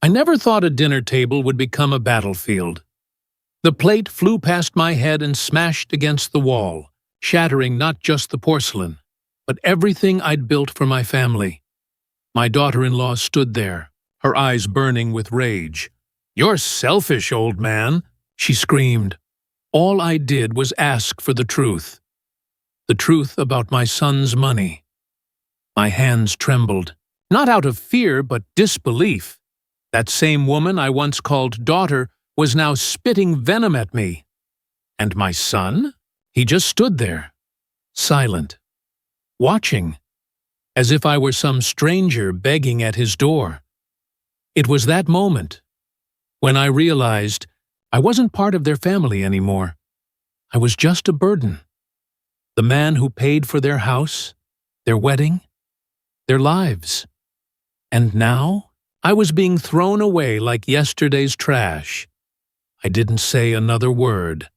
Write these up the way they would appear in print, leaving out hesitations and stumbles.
I never thought a dinner table would become a battlefield. The plate flew past my head and smashed against the wall, shattering not just the porcelain, but everything I'd built for my family. My daughter-in-law stood there, her eyes burning with rage. "You're selfish, old man," she screamed. All I did was ask for the truth about my son's money. My hands trembled, not out of fear but disbelief. That same woman I once called daughter was now spitting venom at me. And my son? He just stood there, silent, watching, as if I were some stranger begging at his door. It was that moment when I realized I wasn't part of their family anymore. I was just a burden. The man who paid for their house, their wedding, their lives. And now I was being thrown away like yesterday's trash. I didn't say another word.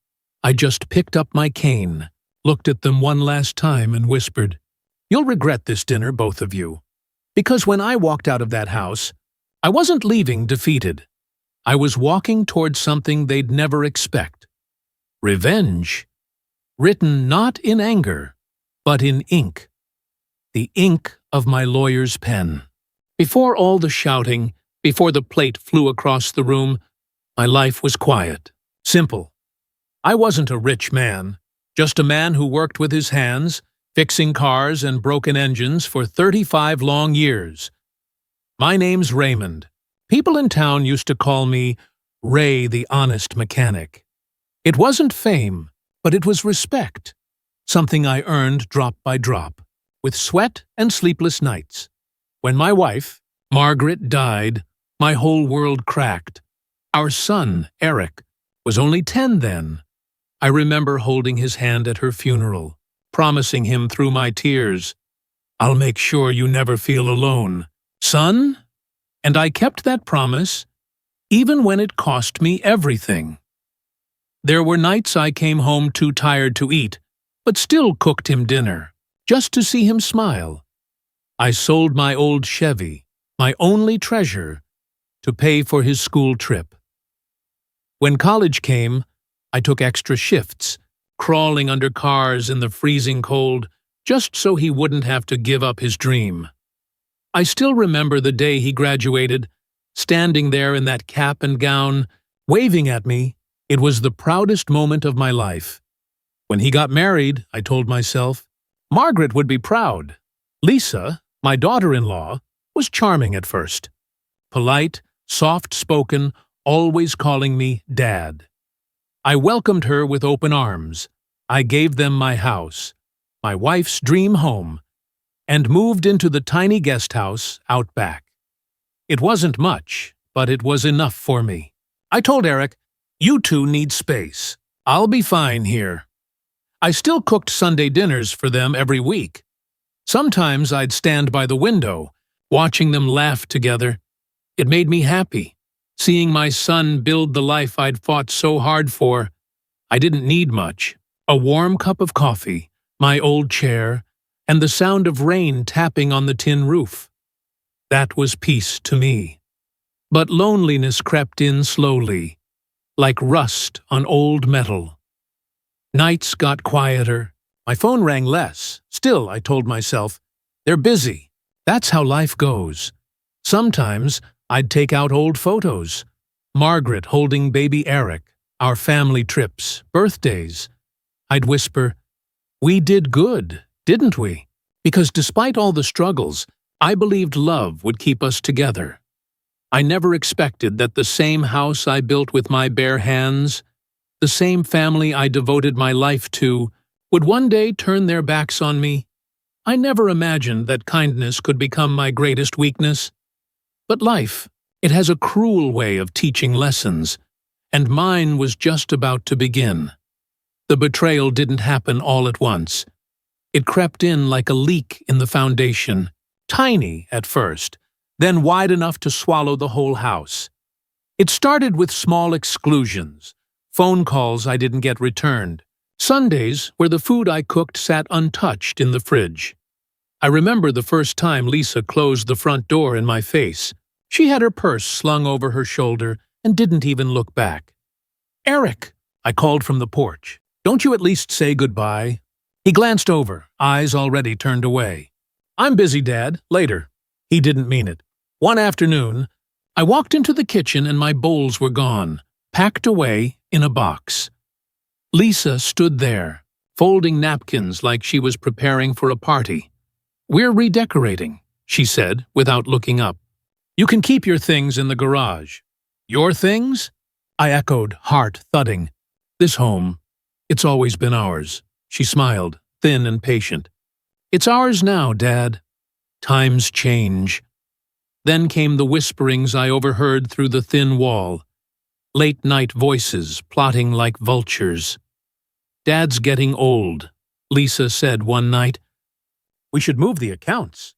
I just picked up my cane, looked at them one last time and whispered, "You'll regret this dinner, both of you." Because when I walked out of that house, I wasn't leaving defeated. I was walking towards something they'd never expect. Revenge. Written not in anger, but in ink. The ink of my lawyer's pen. Before all the shouting, before the plate flew across the room, my life was quiet, simple. I wasn't a rich man, just a man who worked with his hands, fixing cars and broken engines for 35 long years. My name's Raymond. People in town used to call me Ray the Honest Mechanic. It wasn't fame, but it was respect, something I earned drop by drop, with sweat and sleepless nights. When my wife, Margaret, died, my whole world cracked. Our son, Eric, was only 10 then. I remember holding his hand at her funeral, promising him through my tears, "I'll make sure you never feel alone, son." And I kept that promise, even when it cost me everything. There were nights I came home too tired to eat, but still cooked him dinner, just to see him smile. I sold my old Chevy, my only treasure, to pay for his school trip. When college came, I took extra shifts, crawling under cars in the freezing cold, just so he wouldn't have to give up his dream. I still remember the day he graduated, standing there in that cap and gown, waving at me. It was the proudest moment of my life. When he got married, I told myself, Margaret would be proud. Lisa, my daughter-in-law, was charming at first. Polite, soft-spoken, always calling me Dad. I welcomed her with open arms. I gave them my house, my wife's dream home, and moved into the tiny guest house out back. It wasn't much, but it was enough for me. I told Eric, "You two need space. I'll be fine here." I still cooked Sunday dinners for them every week. Sometimes I'd stand by the window, watching them laugh together. It made me happy, seeing my son build the life I'd fought so hard for. I didn't need much. A warm cup of coffee, my old chair, and the sound of rain tapping on the tin roof. That was peace to me. But loneliness crept in slowly, like rust on old metal. Nights got quieter. My phone rang less. Still, I told myself, they're busy. That's how life goes. Sometimes I'd take out old photos. Margaret holding baby Eric, our family trips, birthdays. I'd whisper, "We did good, didn't we?" Because despite all the struggles, I believed love would keep us together. I never expected that the same house I built with my bare hands, the same family I devoted my life to, would one day turn their backs on me. I never imagined that kindness could become my greatest weakness. But life, it has a cruel way of teaching lessons, and mine was just about to begin. The betrayal didn't happen all at once. It crept in like a leak in the foundation, tiny at first, then wide enough to swallow the whole house. It started with small exclusions, phone calls I didn't get returned, Sundays where the food I cooked sat untouched in the fridge. I remember the first time Lisa closed the front door in my face, She had her purse slung over her shoulder and didn't even look back. "Eric," I called from the porch. "Don't you at least say goodbye?" He glanced over, eyes already turned away. "I'm busy, Dad. Later." He didn't mean it. One afternoon, I walked into the kitchen and my bowls were gone, packed away in a box. Lisa stood there, folding napkins like she was preparing for a party. "We're redecorating," she said, without looking up. "You can keep your things in the garage." "Your things?" I echoed, heart thudding. "This home, it's always been ours." She smiled, thin and patient. "It's ours now, Dad. Times change." Then came the whisperings I overheard through the thin wall. Late-night voices plotting like vultures. "Dad's getting old," Lisa said one night. "We should move the accounts.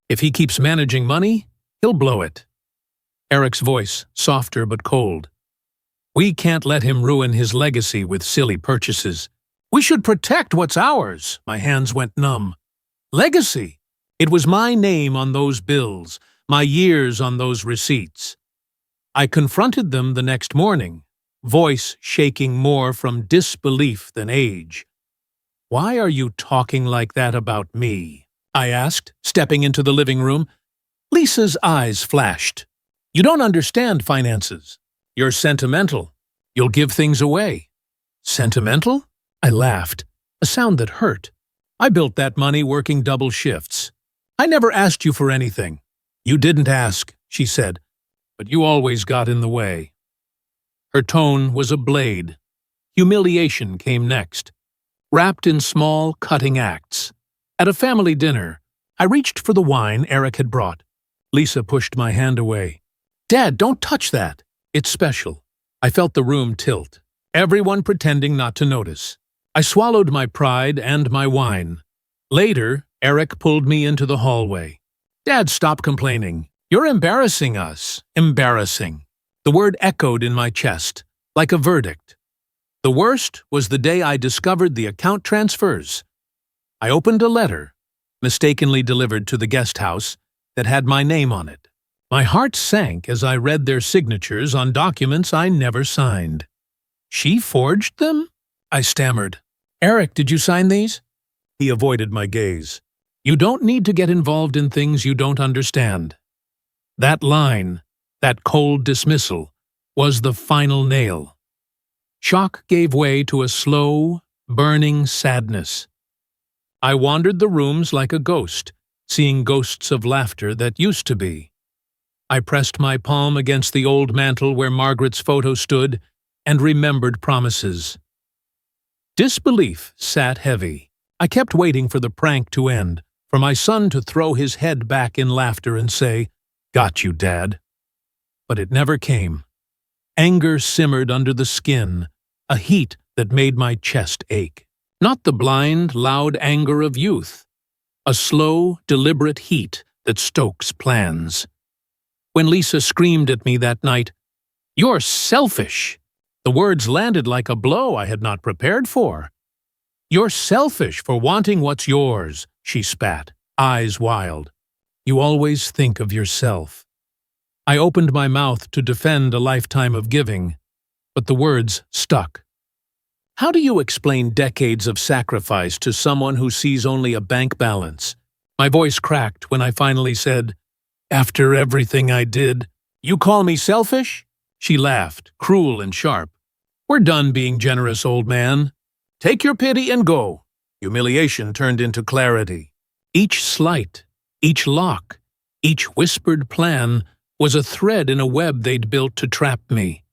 If he keeps managing money, he'll blow it." Eric's voice, softer but cold. "We can't let him ruin his legacy with silly purchases. We should protect what's ours." My hands went numb. Legacy! It was my name on those bills, my years on those receipts. I confronted them the next morning, voice shaking more from disbelief than age. "Why are you talking like that about me?" I asked, stepping into the living room. Lisa's eyes flashed. "You don't understand finances. You're sentimental. You'll give things away." "Sentimental?" I laughed, a sound that hurt. "I built that money working double shifts. I never asked you for anything." "You didn't ask," she said, "but you always got in the way." Her tone was a blade. Humiliation came next, wrapped in small, cutting acts. At a family dinner, I reached for the wine Eric had brought. Lisa pushed my hand away. "Dad, don't touch that. It's special." I felt the room tilt, everyone pretending not to notice. I swallowed my pride and my wine. Later, Eric pulled me into the hallway. "Dad, stop complaining. You're embarrassing us." Embarrassing. The word echoed in my chest, like a verdict. The worst was the day I discovered the account transfers. I opened a letter, mistakenly delivered to the guest house, that had my name on it. My heart sank as I read their signatures on documents I never signed. "She forged them?" I stammered. "Eric, did you sign these?" He avoided my gaze. "You don't need to get involved in things you don't understand." That line, that cold dismissal, was the final nail. Shock gave way to a slow, burning sadness. I wandered the rooms like a ghost, seeing ghosts of laughter that used to be. I pressed my palm against the old mantel where Margaret's photo stood and remembered promises. Disbelief sat heavy. I kept waiting for the prank to end, for my son to throw his head back in laughter and say, "Got you, Dad." But it never came. Anger simmered under the skin, a heat that made my chest ache. Not the blind, loud anger of youth. A slow, deliberate heat that stokes plans. When Lisa screamed at me that night, "You're selfish!" the words landed like a blow I had not prepared for. "You're selfish for wanting what's yours," she spat, eyes wild. "You always think of yourself." I opened my mouth to defend a lifetime of giving, but the words stuck. How do you explain decades of sacrifice to someone who sees only a bank balance? My voice cracked when I finally said, "After everything I did, you call me selfish?" She laughed, cruel and sharp. "We're done being generous, old man. Take your pity and go." Humiliation turned into clarity. Each slight, each lock, each whispered plan was a thread in a web they'd built to trap me.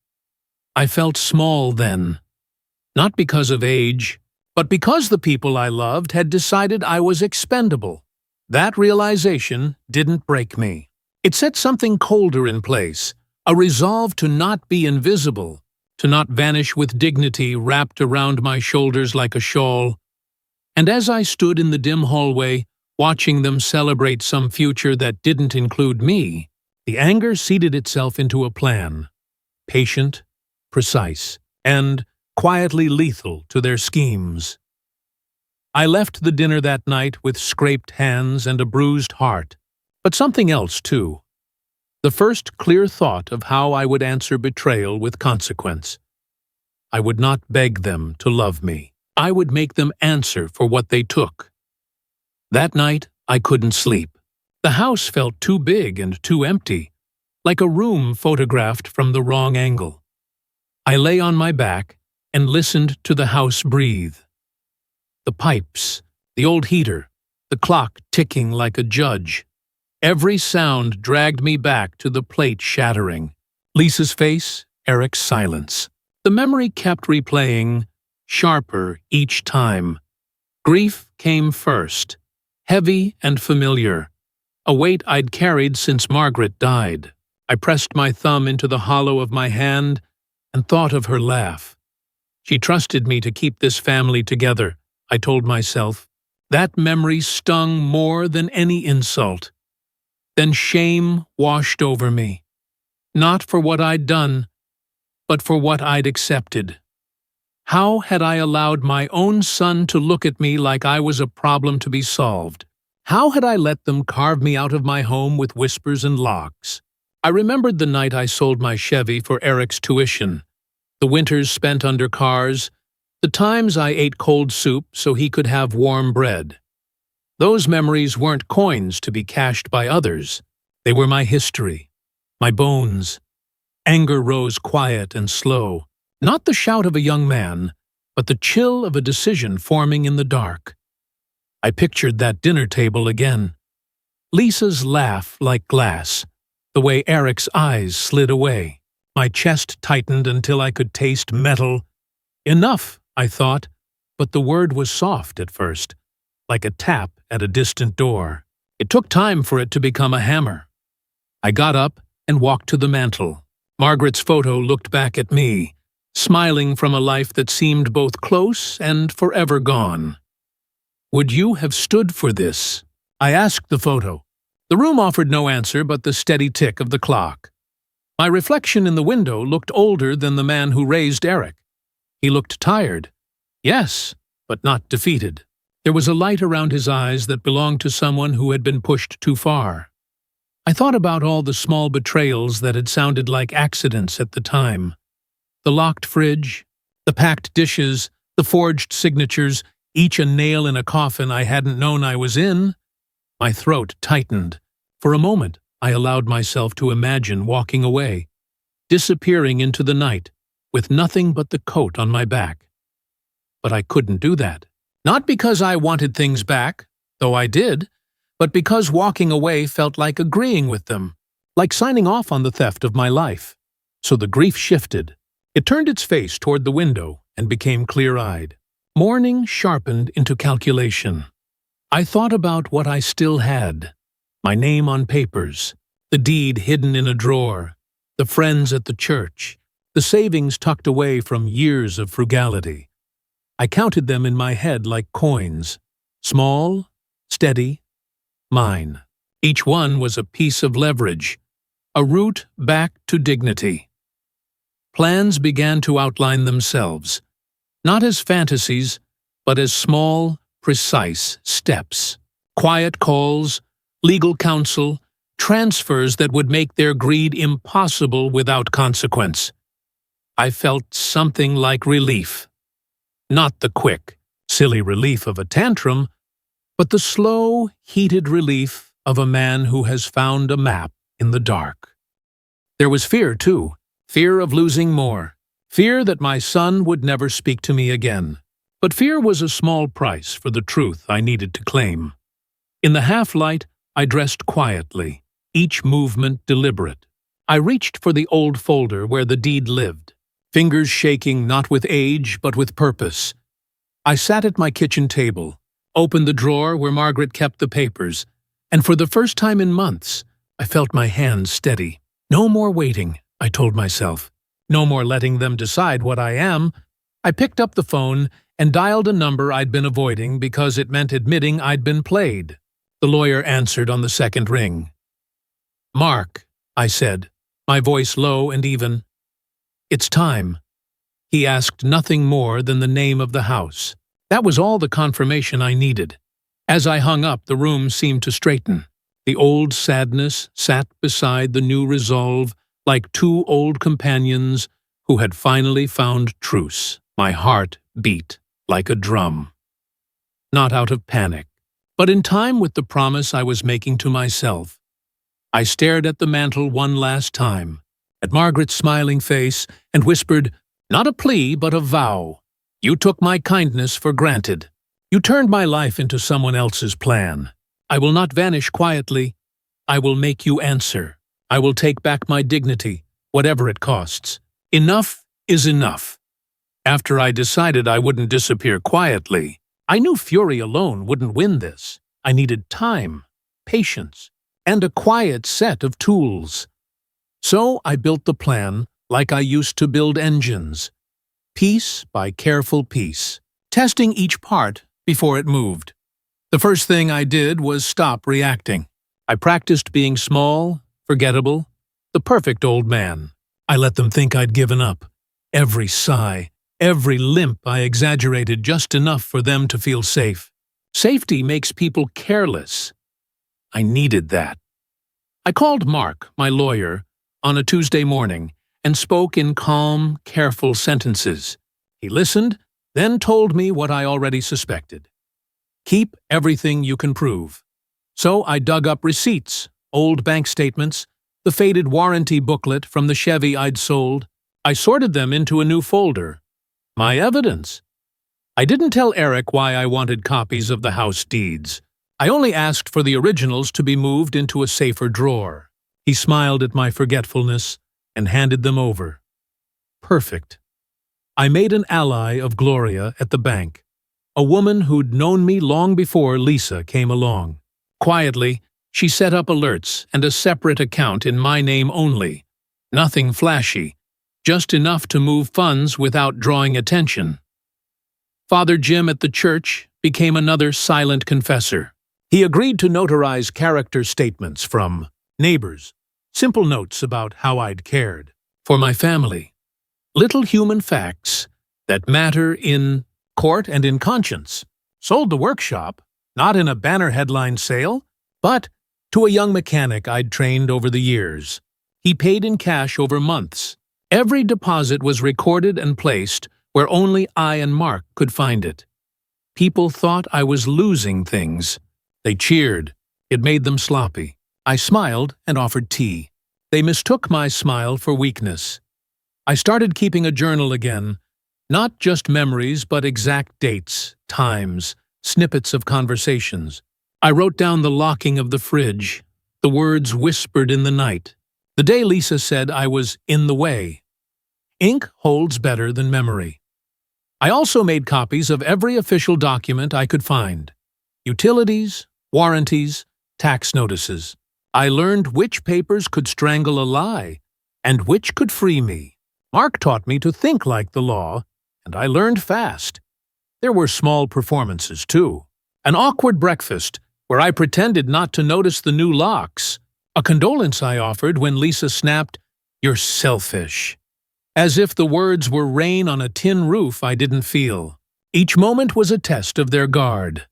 I felt small then, not because of age, but because the people I loved had decided I was expendable. That realization didn't break me. It set something colder in place, a resolve to not be invisible, to not vanish with dignity wrapped around my shoulders like a shawl. And as I stood in the dim hallway, watching them celebrate some future that didn't include me, the anger seeded itself into a plan, patient, precise, and quietly lethal to their schemes. I left the dinner that night with scraped hands and a bruised heart, but something else too. The first clear thought of how I would answer betrayal with consequence. I would not beg them to love me. I would make them answer for what they took. That night, I couldn't sleep. The house felt too big and too empty, like a room photographed from the wrong angle. I lay on my back and listened to the house breathe. The pipes, the old heater, the clock ticking like a judge. Every sound dragged me back to the plate shattering. Lisa's face, Eric's silence. The memory kept replaying, sharper each time. Grief came first, heavy and familiar, a weight I'd carried since Margaret died. I pressed my thumb into the hollow of my hand and thought of her laugh. She trusted me to keep this family together, I told myself. That memory stung more than any insult. Then shame washed over me. Not for what I'd done, but for what I'd accepted. How had I allowed my own son to look at me like I was a problem to be solved? How had I let them carve me out of my home with whispers and locks? I remembered the night I sold my Chevy for Eric's tuition, the winters spent under cars, the times I ate cold soup so he could have warm bread. Those memories weren't coins to be cashed by others. They were my history, my bones. Anger rose quiet and slow, not the shout of a young man, but the chill of a decision forming in the dark. I pictured that dinner table again. Lisa's laugh like glass, the way Eric's eyes slid away. My chest tightened until I could taste metal. Enough, I thought, but the word was soft at first, like a tap at a distant door. It took time for it to become a hammer. I got up and walked to the mantel. Margaret's photo looked back at me, smiling from a life that seemed both close and forever gone. Would you have stood for this? I asked the photo. The room offered no answer but the steady tick of the clock. My reflection in the window looked older than the man who raised Eric. He looked tired. Yes, but not defeated. There was a light around his eyes that belonged to someone who had been pushed too far. I thought about all the small betrayals that had sounded like accidents at the time. The locked fridge, the packed dishes, the forged signatures, each a nail in a coffin I hadn't known I was in. My throat tightened. For a moment, I allowed myself to imagine walking away, disappearing into the night, with nothing but the coat on my back. But I couldn't do that. Not because I wanted things back, though I did, but because walking away felt like agreeing with them, like signing off on the theft of my life. So the grief shifted. It turned its face toward the window and became clear-eyed. Mourning sharpened into calculation. I thought about what I still had. My name on papers, the deed hidden in a drawer, the friends at the church, the savings tucked away from years of frugality. I counted them in my head like coins, small, steady, mine. Each one was a piece of leverage, a route back to dignity. Plans began to outline themselves, not as fantasies, but as small, precise steps. Quiet calls, legal counsel, transfers that would make their greed impossible without consequence. I felt something like relief. Not the quick, silly relief of a tantrum, but the slow, heated relief of a man who has found a map in the dark. There was fear, too, fear of losing more, fear that my son would never speak to me again. But fear was a small price for the truth I needed to claim. In the half-light, I dressed quietly, each movement deliberate. I reached for the old folder where the deed lived, fingers shaking not with age but with purpose. I sat at my kitchen table, opened the drawer where Margaret kept the papers, and for the first time in months, I felt my hands steady. No more waiting, I told myself. No more letting them decide what I am. I picked up the phone and dialed a number I'd been avoiding because it meant admitting I'd been played. The lawyer answered on the second ring. "Mark," I said, my voice low and even. "It's time." He asked nothing more than the name of the house. That was all the confirmation I needed. As I hung up, the room seemed to straighten. The old sadness sat beside the new resolve like two old companions who had finally found truce. My heart beat like a drum. Not out of panic, but in time with the promise I was making to myself. I stared at the mantel one last time, at Margaret's smiling face, and whispered, not a plea, but a vow. You took my kindness for granted. You turned my life into someone else's plan. I will not vanish quietly. I will make you answer. I will take back my dignity, whatever it costs. Enough is enough. After I decided I wouldn't disappear quietly, I knew fury alone wouldn't win this. I needed time, patience, and a quiet set of tools. So I built the plan like I used to build engines, piece by careful piece, testing each part before it moved. The first thing I did was stop reacting. I practiced being small, forgettable, the perfect old man. I let them think I'd given up. Every sigh, every limp I exaggerated just enough for them to feel safe. Safety makes people careless. I needed that. I called Mark, my lawyer, on a Tuesday morning and spoke in calm, careful sentences. He listened, then told me what I already suspected. Keep everything you can prove. So I dug up receipts, old bank statements, the faded warranty booklet from the Chevy I'd sold. I sorted them into a new folder. My evidence. I didn't tell Eric why I wanted copies of the house deeds. I only asked for the originals to be moved into a safer drawer. He smiled at my forgetfulness and handed them over. Perfect. I made an ally of Gloria at the bank, a woman who'd known me long before Lisa came along. Quietly, she set up alerts and a separate account in my name only. Nothing flashy, just enough to move funds without drawing attention. Father Jim at the church became another silent confessor. He agreed to notarize character statements from neighbors, simple notes about how I'd cared for my family. Little human facts that matter in court and in conscience. Sold the workshop, not in a banner headline sale, but to a young mechanic I'd trained over the years. He paid in cash over months. Every deposit was recorded and placed where only I and Mark could find it. People thought I was losing things. They cheered. It made them sloppy. I smiled and offered tea. They mistook my smile for weakness. I started keeping a journal again, not just memories but exact dates, times, snippets of conversations. I wrote down the locking of the fridge, the words whispered in the night, the day Lisa said I was in the way. Ink holds better than memory. I also made copies of every official document I could find. Utilities, warranties, tax notices. I learned which papers could strangle a lie and which could free me. Mark taught me to think like the law, and I learned fast. There were small performances, too. An awkward breakfast where I pretended not to notice the new locks. A condolence I offered when Lisa snapped, "You're selfish." As if the words were rain on a tin roof I didn't feel. Each moment was a test of their guard.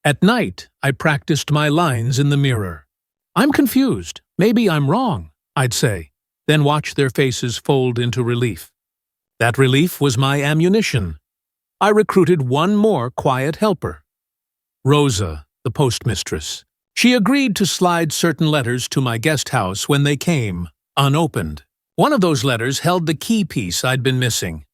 At night, I practiced my lines in the mirror. "I'm confused. Maybe I'm wrong," I'd say, then watch their faces fold into relief. That relief was my ammunition. I recruited one more quiet helper. Rosa, the postmistress. She agreed to slide certain letters to my guest house when they came, unopened. One of those letters held the key piece I'd been missing.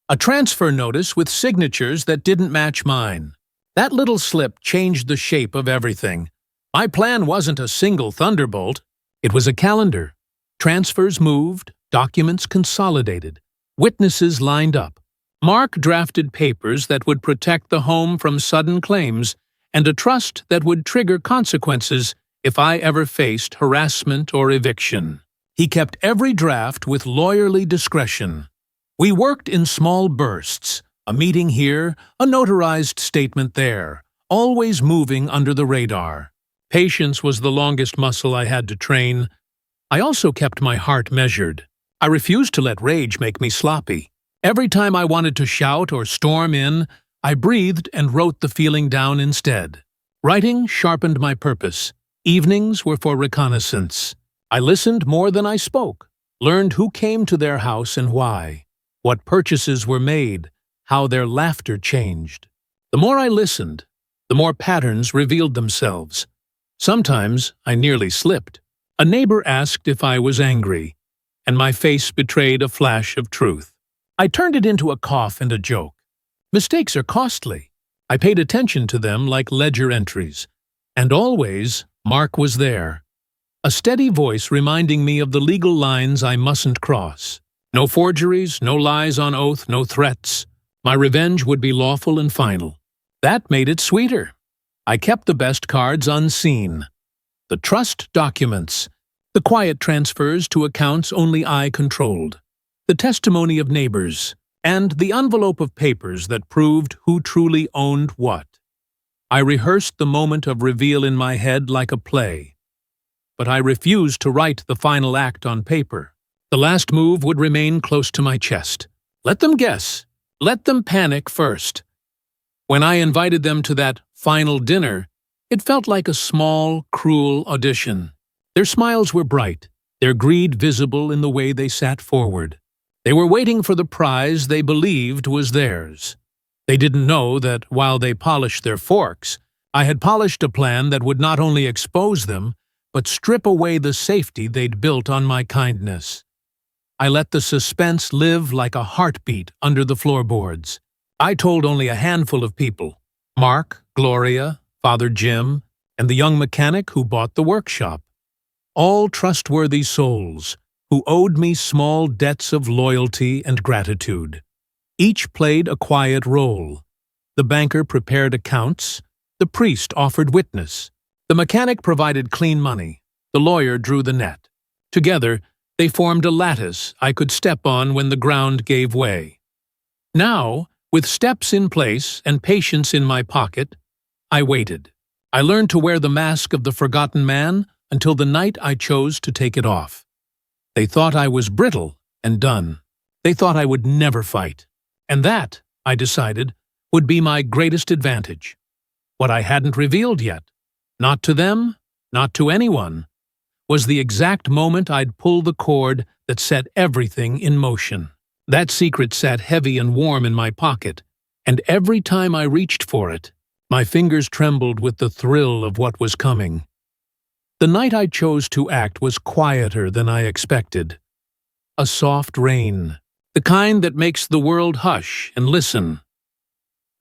A transfer notice with signatures that didn't match mine. That little slip changed the shape of everything. My plan wasn't a single thunderbolt. It was a calendar. Transfers moved, documents consolidated, witnesses lined up. Mark drafted papers that would protect the home from sudden claims and a trust that would trigger consequences if I ever faced harassment or eviction. He kept every draft with lawyerly discretion. We worked in small bursts, a meeting here, a notarized statement there, always moving under the radar. Patience was the longest muscle I had to train. I also kept my heart measured. I refused to let rage make me sloppy. Every time I wanted to shout or storm in, I breathed and wrote the feeling down instead. Writing sharpened my purpose. Evenings were for reconnaissance. I listened more than I spoke, learned who came to their house and why, what purchases were made, how their laughter changed. The more I listened, the more patterns revealed themselves. Sometimes I nearly slipped. A neighbor asked if I was angry, and my face betrayed a flash of truth. I turned it into a cough and a joke. Mistakes are costly. I paid attention to them like ledger entries. And always, Mark was there. A steady voice reminding me of the legal lines I mustn't cross. No forgeries, no lies on oath, no threats. My revenge would be lawful and final. That made it sweeter. I kept the best cards unseen. The trust documents, the quiet transfers to accounts only I controlled, the testimony of neighbors, and the envelope of papers that proved who truly owned what. I rehearsed the moment of reveal in my head like a play. But I refused to write the final act on paper. The last move would remain close to my chest. Let them guess. Let them panic first. When I invited them to that final dinner, it felt like a small, cruel audition. Their smiles were bright, their greed visible in the way they sat forward. They were waiting for the prize they believed was theirs. They didn't know that while they polished their forks, I had polished a plan that would not only expose them, but strip away the safety they'd built on my kindness. I let the suspense live like a heartbeat under the floorboards. I told only a handful of people: Mark, Gloria, Father Jim, and the young mechanic who bought the workshop. All trustworthy souls who owed me small debts of loyalty and gratitude. Each played a quiet role. The banker prepared accounts, the priest offered witness, the mechanic provided clean money, the lawyer drew the net. Together, they formed a lattice I could step on when the ground gave way. Now, with steps in place and patience in my pocket, I waited. I learned to wear the mask of the forgotten man until the night I chose to take it off. They thought I was brittle and done. They thought I would never fight. And that, I decided, would be my greatest advantage. What I hadn't revealed yet, not to them, not to anyone, was the exact moment I'd pull the cord that set everything in motion. That secret sat heavy and warm in my pocket, and every time I reached for it, my fingers trembled with the thrill of what was coming. The night I chose to act was quieter than I expected. A soft rain, the kind that makes the world hush and listen.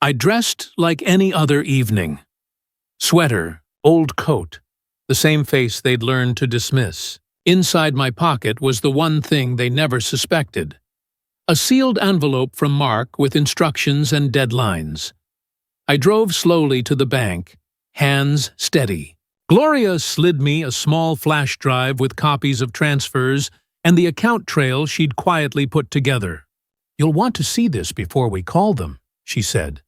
I dressed like any other evening. Sweater, old coat, the same face they'd learned to dismiss. Inside my pocket was the one thing they never suspected: a sealed envelope from Mark with instructions and deadlines. I drove slowly to the bank, hands steady. Gloria slid me a small flash drive with copies of transfers and the account trail she'd quietly put together. "You'll want to see this before we call them," she said.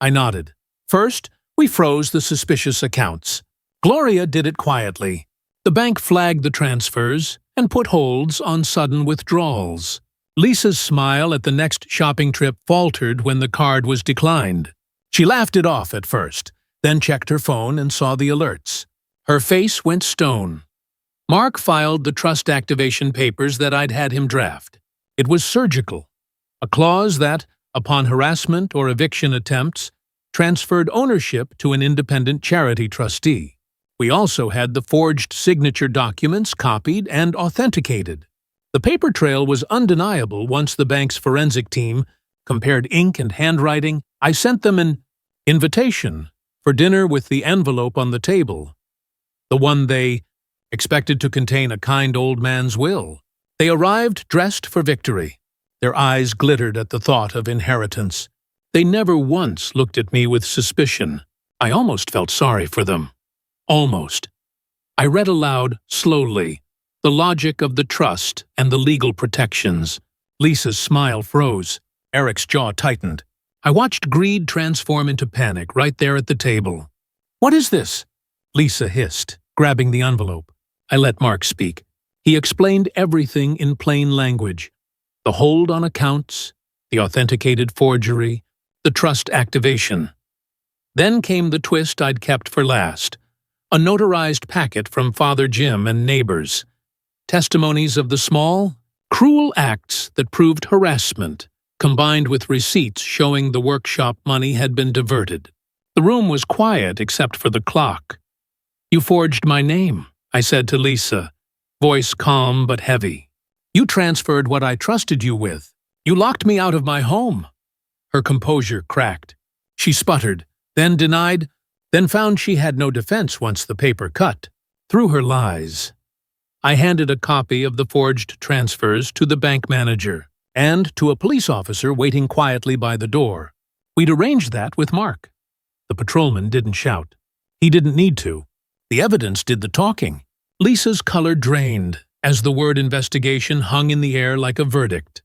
I nodded. First, we froze the suspicious accounts. Gloria did it quietly. The bank flagged the transfers and put holds on sudden withdrawals. Lisa's smile at the next shopping trip faltered when the card was declined. She laughed it off at first, then checked her phone and saw the alerts. Her face went stone. Mark filed the trust activation papers that I'd had him draft. It was surgical, a clause that, upon harassment or eviction attempts, transferred ownership to an independent charity trustee. We also had the forged signature documents copied and authenticated. The paper trail was undeniable once the bank's forensic team compared ink and handwriting. I sent them an invitation for dinner with the envelope on the table, the one they expected to contain a kind old man's will. They arrived dressed for victory. Their eyes glittered at the thought of inheritance. They never once looked at me with suspicion. I almost felt sorry for them. Almost. I read aloud, slowly, the logic of the trust and the legal protections. Lisa's smile froze. Eric's jaw tightened. I watched greed transform into panic right there at the table. "What is this?" Lisa hissed, grabbing the envelope. I let Mark speak. He explained everything in plain language. The hold on accounts, the authenticated forgery, the trust activation. Then came the twist I'd kept for last. A notarized packet from Father Jim and neighbors. Testimonies of the small, cruel acts that proved harassment, combined with receipts showing the workshop money had been diverted. The room was quiet except for the clock. "You forged my name," I said to Lisa, voice calm but heavy. "You transferred what I trusted you with. You locked me out of my home." Her composure cracked. She sputtered, then denied, then found she had no defense once the paper cut. Through her lies. I handed a copy of the forged transfers to the bank manager and to a police officer waiting quietly by the door. We'd arranged that with Mark. The patrolman didn't shout. He didn't need to. The evidence did the talking. Lisa's color drained as the word investigation hung in the air like a verdict.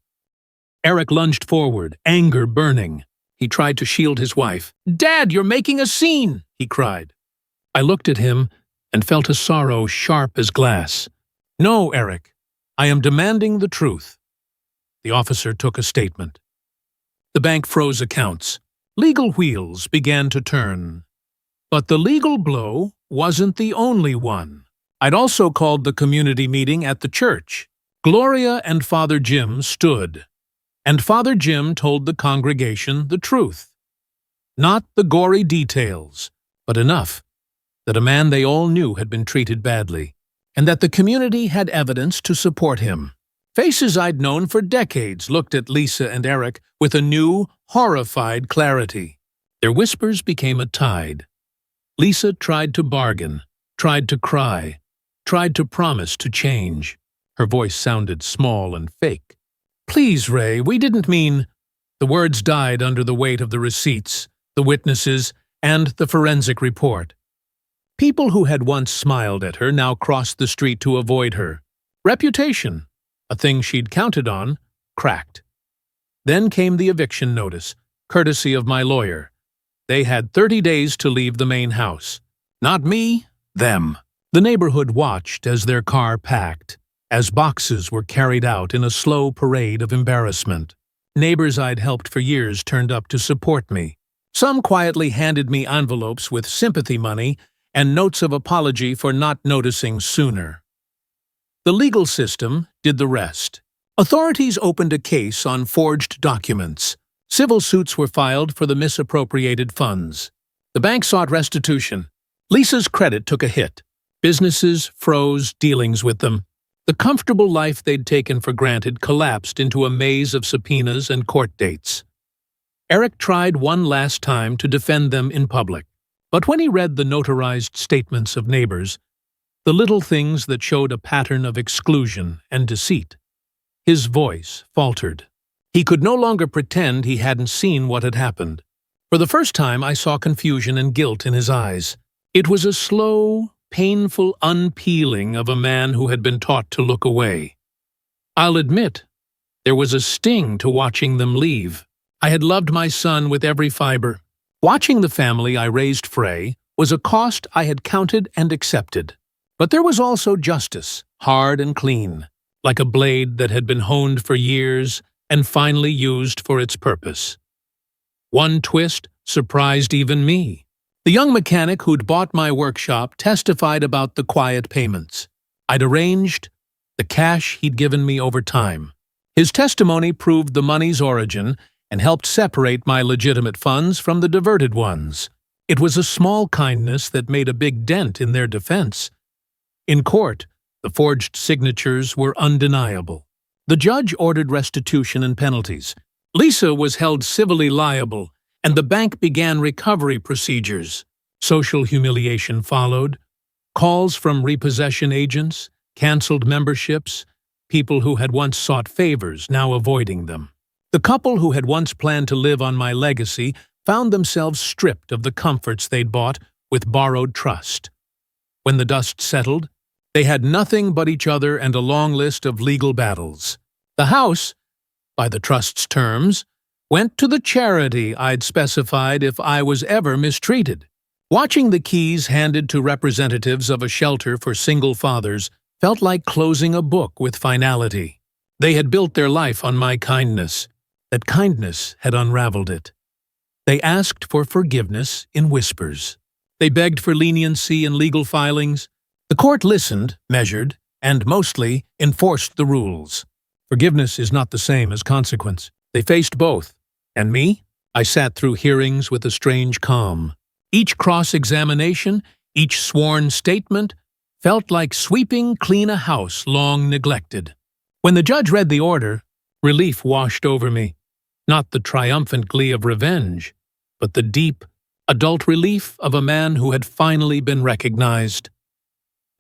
Eric lunged forward, anger burning. He tried to shield his wife. "Dad, you're making a scene!" he cried. I looked at him and felt a sorrow sharp as glass. "No, Eric. I am demanding the truth." The officer took a statement. The bank froze accounts. Legal wheels began to turn. But the legal blow wasn't the only one. I'd also called the community meeting at the church. Gloria and Father Jim stood. And Father Jim told the congregation the truth. Not the gory details, but enough that a man they all knew had been treated badly, and that the community had evidence to support him. Faces I'd known for decades looked at Lisa and Eric with a new, horrified clarity. Their whispers became a tide. Lisa tried to bargain, tried to cry, tried to promise to change. Her voice sounded small and fake. "Please, Ray, we didn't mean—" The words died under the weight of the receipts, the witnesses, and the forensic report. People who had once smiled at her now crossed the street to avoid her. Reputation, a thing she'd counted on, cracked. Then came the eviction notice, courtesy of my lawyer. They had 30 days to leave the main house. Not me, them. The neighborhood watched as their car packed, as boxes were carried out in a slow parade of embarrassment. Neighbors I'd helped for years turned up to support me. Some quietly handed me envelopes with sympathy money and notes of apology for not noticing sooner. The legal system did the rest. Authorities opened a case on forged documents. Civil suits were filed for the misappropriated funds. The bank sought restitution. Lisa's credit took a hit. Businesses froze dealings with them. The comfortable life they'd taken for granted collapsed into a maze of subpoenas and court dates. Eric tried one last time to defend them in public, but when he read the notarized statements of neighbors, the little things that showed a pattern of exclusion and deceit, his voice faltered. He could no longer pretend he hadn't seen what had happened. For the first time, I saw confusion and guilt in his eyes. It was a slow, painful unpeeling of a man who had been taught to look away. I'll admit, there was a sting to watching them leave. I had loved my son with every fiber. Watching the family I raised fray was a cost I had counted and accepted. But there was also justice, hard and clean, like a blade that had been honed for years and finally used for its purpose. One twist surprised even me. The young mechanic who'd bought my workshop testified about the quiet payments I'd arranged, the cash he'd given me over time. His testimony proved the money's origin and helped separate my legitimate funds from the diverted ones. It was a small kindness that made a big dent in their defense. In court, the forged signatures were undeniable. The judge ordered restitution and penalties. Lisa was held civilly liable, and the bank began recovery procedures. Social humiliation followed. Calls from repossession agents, canceled memberships, people who had once sought favors now avoiding them. The couple who had once planned to live on my legacy found themselves stripped of the comforts they'd bought with borrowed trust. When the dust settled, they had nothing but each other and a long list of legal battles. The house, by the trust's terms, went to the charity I'd specified if I was ever mistreated. Watching the keys handed to representatives of a shelter for single fathers felt like closing a book with finality. They had built their life on my kindness. That kindness had unraveled it. They asked for forgiveness in whispers. They begged for leniency in legal filings. The court listened, measured, and mostly enforced the rules. Forgiveness is not the same as consequence. They faced both. And me? I sat through hearings with a strange calm. Each cross-examination, each sworn statement, felt like sweeping clean a house long neglected. When the judge read the order, relief washed over me. Not the triumphant glee of revenge, but the deep, adult relief of a man who had finally been recognized.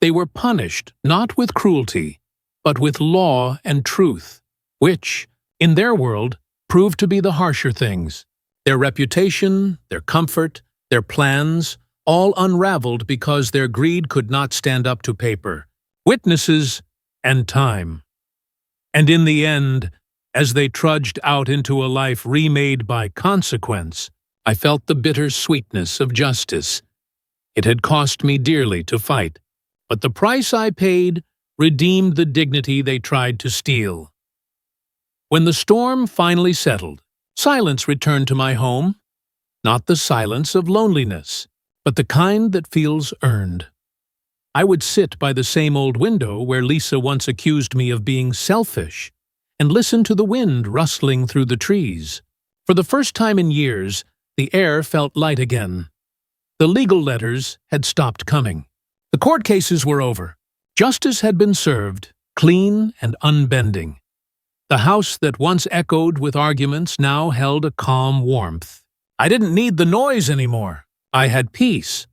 They were punished not with cruelty, but with law and truth, which, in their world, proved to be the harsher things. Their reputation, their comfort, their plans, all unraveled because their greed could not stand up to paper, witnesses, and time. And in the end, as they trudged out into a life remade by consequence, I felt the bitter sweetness of justice. It had cost me dearly to fight, but the price I paid redeemed the dignity they tried to steal. When the storm finally settled, silence returned to my home. Not the silence of loneliness, but the kind that feels earned. I would sit by the same old window where Lisa once accused me of being selfish, and listen to the wind rustling through the trees. For the first time in years, the air felt light again. The legal letters had stopped coming. The court cases were over. Justice had been served, clean and unbending. The house that once echoed with arguments now held a calm warmth. I didn't need the noise anymore. I had peace,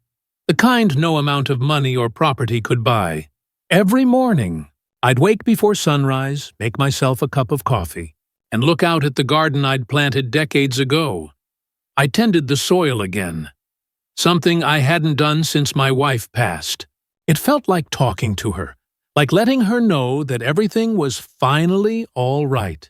the kind no amount of money or property could buy. Every morning, I'd wake before sunrise, make myself a cup of coffee, and look out at the garden I'd planted decades ago. I tended the soil again, something I hadn't done since my wife passed. It felt like talking to her, like letting her know that everything was finally all right.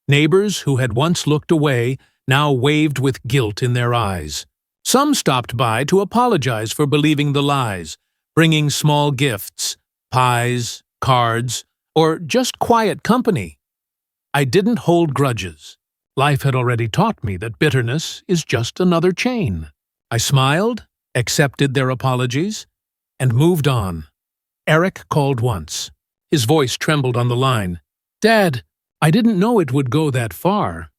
Neighbors who had once looked away now waved with guilt in their eyes. Some stopped by to apologize for believing the lies, bringing small gifts, pies, cards, or just quiet company. I didn't hold grudges. Life had already taught me that bitterness is just another chain. I smiled, accepted their apologies, and moved on. Eric called once. His voice trembled on the line. "Dad, I didn't know it would go that far."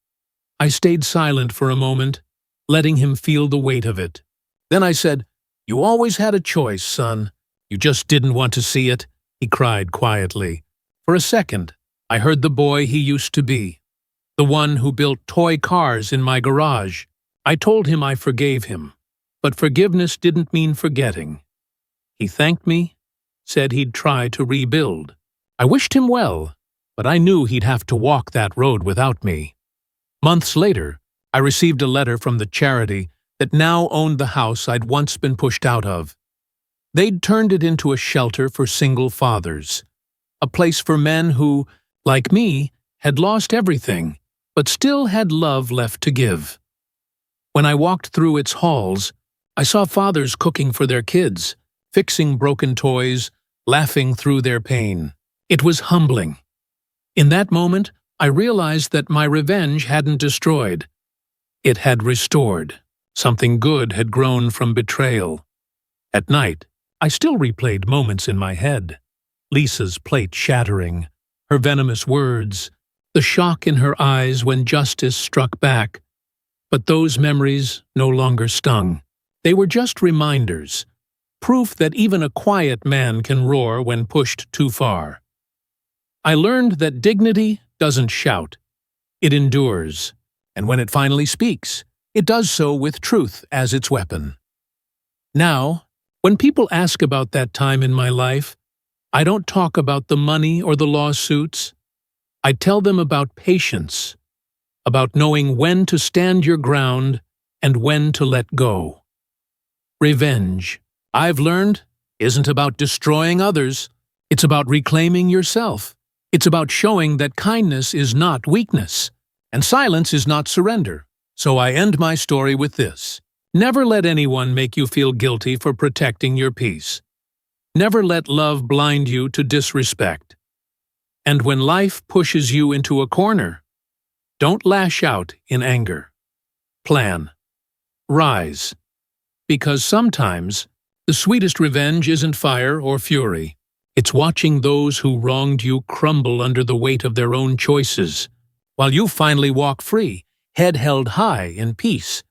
I stayed silent for a moment, letting him feel the weight of it. Then I said, "You always had a choice, son. You just didn't want to see it," he cried quietly. For a second, I heard the boy he used to be, the one who built toy cars in my garage. I told him I forgave him, but forgiveness didn't mean forgetting. He thanked me, said he'd try to rebuild. I wished him well, but I knew he'd have to walk that road without me. Months later, I received a letter from the charity that now owned the house I'd once been pushed out of. They'd turned it into a shelter for single fathers, a place for men who, like me, had lost everything, but still had love left to give. When I walked through its halls, I saw fathers cooking for their kids, fixing broken toys, laughing through their pain. It was humbling. In that moment, I realized that my revenge hadn't destroyed. It had restored. Something good had grown from betrayal. At night, I still replayed moments in my head. Lisa's plate shattering, her venomous words, the shock in her eyes when justice struck back. But those memories no longer stung. They were just reminders, proof that even a quiet man can roar when pushed too far. I learned that dignity doesn't shout. It endures. And when it finally speaks, it does so with truth as its weapon. Now, when people ask about that time in my life, I don't talk about the money or the lawsuits. I tell them about patience, about knowing when to stand your ground and when to let go. Revenge, I've learned, isn't about destroying others. It's about reclaiming yourself. It's about showing that kindness is not weakness. And silence is not surrender. So I end my story with this. Never let anyone make you feel guilty for protecting your peace. Never let love blind you to disrespect. And when life pushes you into a corner, don't lash out in anger. Plan. Rise. Because sometimes, the sweetest revenge isn't fire or fury. It's watching those who wronged you crumble under the weight of their own choices, while you finally walk free, head held high in peace.